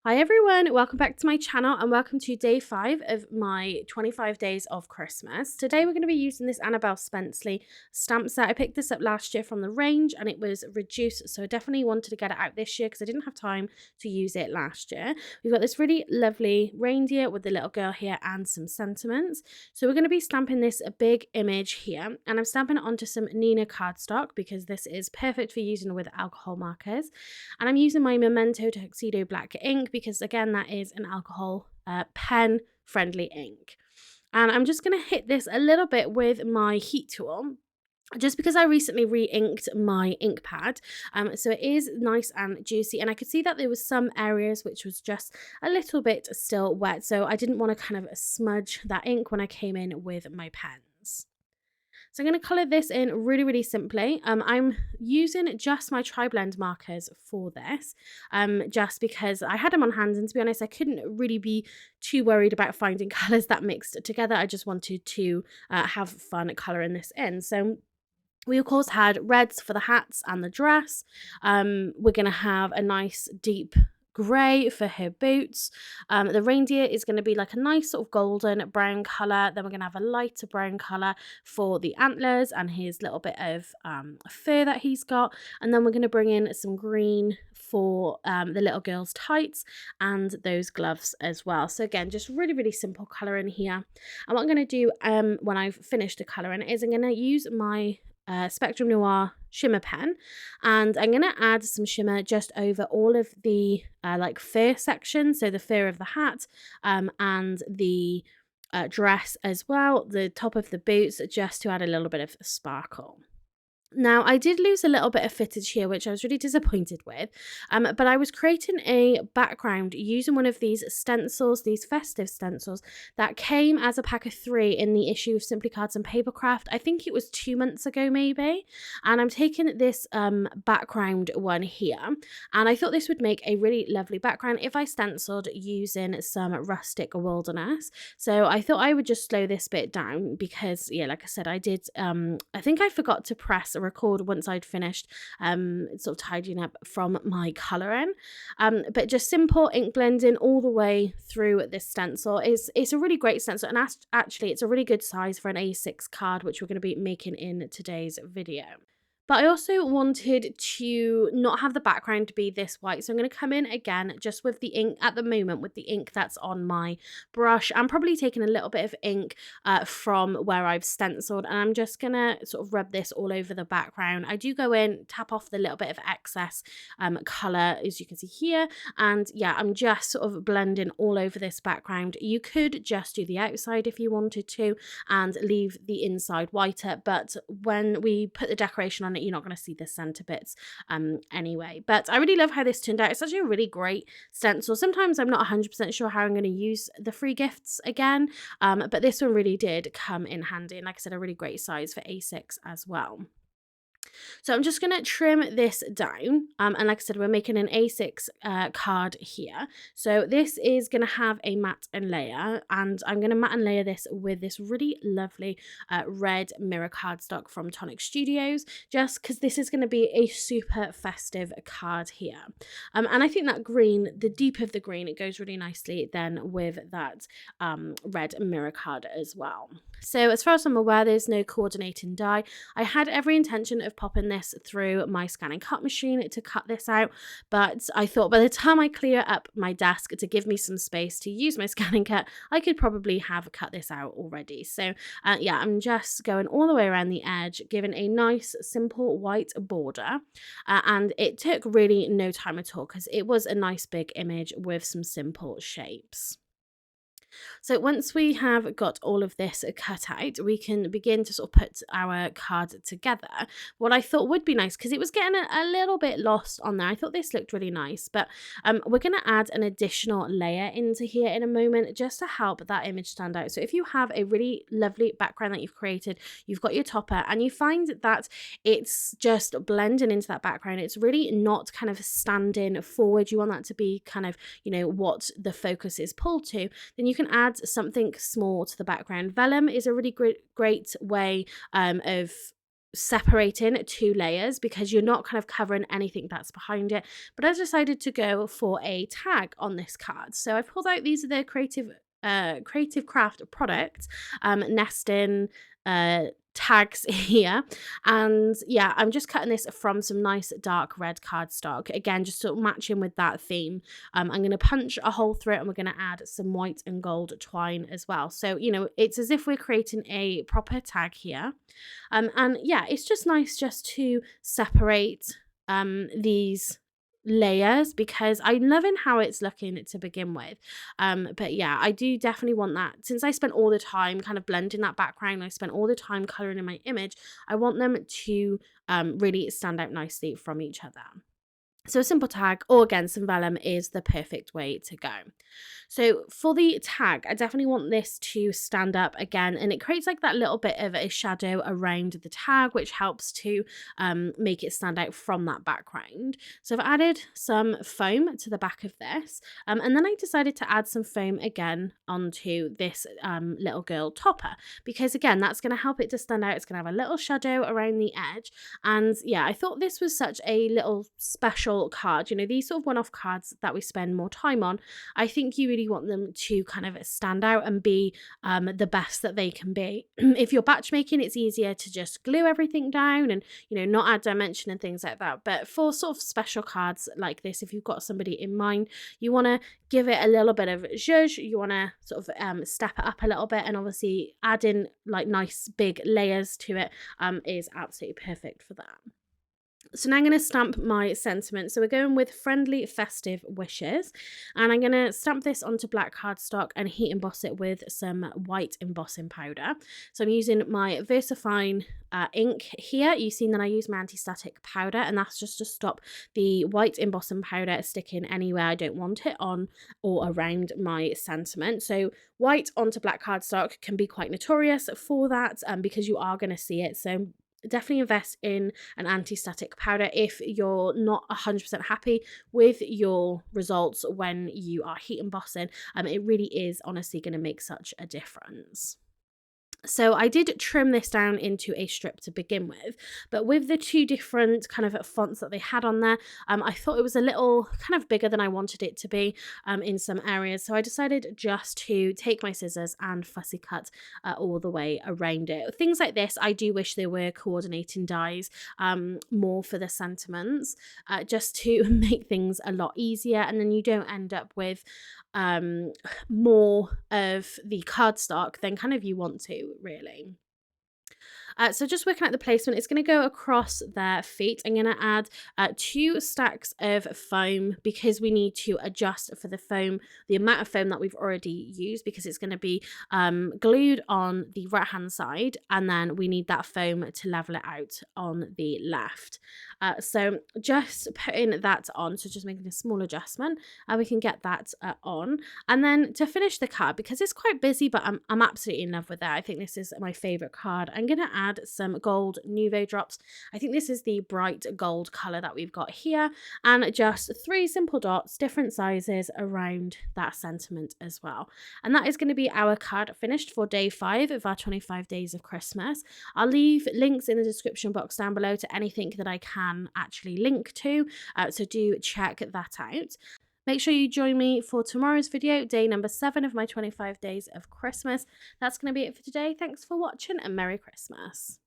Hi everyone, welcome back to my channel and welcome to day 5 of my 25 days of Christmas. Today we're going to be using this Annabel Spenceley stamp set. I picked this up last year from the range and it was reduced, so I definitely wanted to get it out this year because I didn't have time to use it last year. We've got this really lovely reindeer with the little girl here and some sentiments. So we're going to be stamping this big image here, and I'm stamping it onto some Nina cardstock because this is perfect for using with alcohol markers. And I'm using my Memento Tuxedo black ink because, again, that is an alcohol pen friendly ink. And I'm just going to hit this a little bit with my heat tool, just because I recently re-inked my ink pad, so it is nice and juicy, and I could see that there was some areas which was just a little bit still wet, so I didn't want to kind of smudge that ink when I came in with my pens. So I'm going to colour this in really simply. I'm using just my tri-blend markers for this, just because I had them on hand, and to be honest, I couldn't really be too worried about finding colours that mixed together. I just wanted to have fun colouring this in. So we of course had reds for the hats and the dress. We're going to have a nice deep grey for her boots. The reindeer is going to be like a nice sort of golden brown colour. Then we're going to have a lighter brown colour for the antlers and his little bit of fur that he's got. And then we're going to bring in some green for the little girl's tights and those gloves as well. So again, just really simple colouring here. And what I'm going to do when I've finished the colouring is I'm going to use my Spectrum Noir shimmer pen, and I'm going to add some shimmer just over all of the like fur section, so the fur of the hat and the dress as well, the top of the boots, just to add a little bit of sparkle. Now, I did lose a little bit of footage here, which I was really disappointed with, but I was creating a background using one of these stencils, these festive stencils, that came as a pack of 3 in the issue of Simply Cards and Papercraft. I think it was 2 months ago maybe, and I'm taking this background one here, and I thought this would make a really lovely background if I stenciled using some Rustic Wilderness. So I thought I would just slow this bit down because, yeah, like I said, I did, I think I forgot to press record once I'd finished sort of tidying up from my colouring, but just simple ink blending all the way through this stencil. It's a really great stencil, and actually it's a really good size for an A6 card, which we're going to be making in today's video. But I also wanted to not have the background be this white, so I'm going to come in again just with the ink at the moment, with the ink that's on my brush. I'm probably taking a little bit of ink from where I've stenciled, and I'm just going to sort of rub this all over the background. I do go in, tap off the little bit of excess colour, as you can see here, and yeah, I'm just sort of blending all over this background. You could just do the outside if you wanted to and leave the inside whiter, but when we put the decoration on it, you're not going to see the center bits anyway. But I really love how this turned out. It's actually a really great stencil. Sometimes I'm not 100% sure how I'm going to use the free gifts again, but this one really did come in handy, and like I said, a really great size for A6 as well. So I'm just going to trim this down, and like I said, we're making an A6 card here. So this is going to have a matte and layer, and I'm going to matte and layer this with this really lovely red mirror cardstock from Tonic Studios, just because this is going to be a super festive card here. And I think that green, the deep of the green, it goes really nicely then with that red mirror card as well. So as far as I'm aware, there's no coordinating die. I had every intention of popping this through my scan and cut machine to cut this out, but I thought by the time I clear up my desk to give me some space to use my scan and cut, I could probably have cut this out already. So yeah, I'm just going all the way around the edge, giving a nice simple white border, and it took really no time at all because it was a nice big image with some simple shapes. So once we have got all of this cut out, we can begin to sort of put our card together. What I thought would be nice, because it was getting a little bit lost on there, I thought this looked really nice, but we're going to add an additional layer into here in a moment just to help that image stand out. So if you have a really lovely background that you've created, you've got your topper, and you find that it's just blending into that background, it's really not kind of standing forward, you want that to be kind of, you know, what the focus is pulled to, then you can add something small to the background. Vellum is a really great way of separating 2 layers because you're not kind of covering anything that's behind it. But I decided to go for a tag on this card. So I pulled out, these are the Creative Craft products, nesting tags here. And yeah, I'm just cutting this from some nice dark red cardstock, again just sort of matching with that theme. I'm going to punch a hole through it, and we're going to add some white and gold twine as well, so you know, it's as if we're creating a proper tag here. And yeah, it's just nice just to separate these layers because I'm loving how it's looking to begin with. But yeah, I do definitely want that, since I spent all the time kind of blending that background, I spent all the time coloring in my image, I want them to really stand out nicely from each other. So a simple tag, or again some vellum, is the perfect way to go. So for the tag, I definitely want this to stand up again, and it creates like that little bit of a shadow around the tag, which helps to make it stand out from that background. So I've added some foam to the back of this, and then I decided to add some foam again onto this little girl topper, because again, that's going to help it to stand out. It's going to have a little shadow around the edge. And yeah, I thought this was such a little special card. You know, these sort of one-off cards that we spend more time on, I think you really want them to kind of stand out and be the best that they can be. If you're batch making, it's easier to just glue everything down and, you know, not add dimension and things like that. But for sort of special cards like this, if you've got somebody in mind, you want to give it a little bit of zhuzh, you want to sort of step it up a little bit, and obviously adding like nice big layers to it is absolutely perfect for that. So now I'm going to stamp my sentiment. So we're going with Friendly Festive Wishes, and I'm going to stamp this onto black cardstock and heat emboss it with some white embossing powder. So I'm using my Versafine ink here. You've seen that I use my anti-static powder, and that's just to stop the white embossing powder sticking anywhere I don't want it on or around my sentiment. So white onto black cardstock can be quite notorious for that because you are going to see it. So definitely invest in an anti-static powder if you're not 100% happy with your results when you are heat embossing. It really is honestly going to make such a difference. So I did trim this down into a strip to begin with, but with the 2 different kind of fonts that they had on there, I thought it was a little kind of bigger than I wanted it to be in some areas. So I decided just to take my scissors and fussy cut all the way around it. Things like this, I do wish there were coordinating dies more for the sentiments, just to make things a lot easier, and then you don't end up with more of the cardstock than kind of you want to, really. So just working out the placement, it's going to go across their feet. I'm going to add 2 stacks of foam because we need to adjust for the foam, the amount of foam that we've already used, because it's going to be glued on the right hand side, and then we need that foam to level it out on the left. So just putting that on, so just making a small adjustment, and we can get that on. And then to finish the card, because it's quite busy, but I'm absolutely in love with it. I think this is my favourite card. I'm going to add some gold Nuvo drops. I think this is the bright gold colour that we've got here, and just 3 simple dots, different sizes around that sentiment as well. And that is going to be our card finished for day 5 of our 25 days of Christmas. I'll leave links in the description box down below to anything that I can actually link to, so do check that out. Make sure you join me for tomorrow's video, day number 7 of my 25 days of Christmas. That's going to be it for today. Thanks for watching, and Merry Christmas.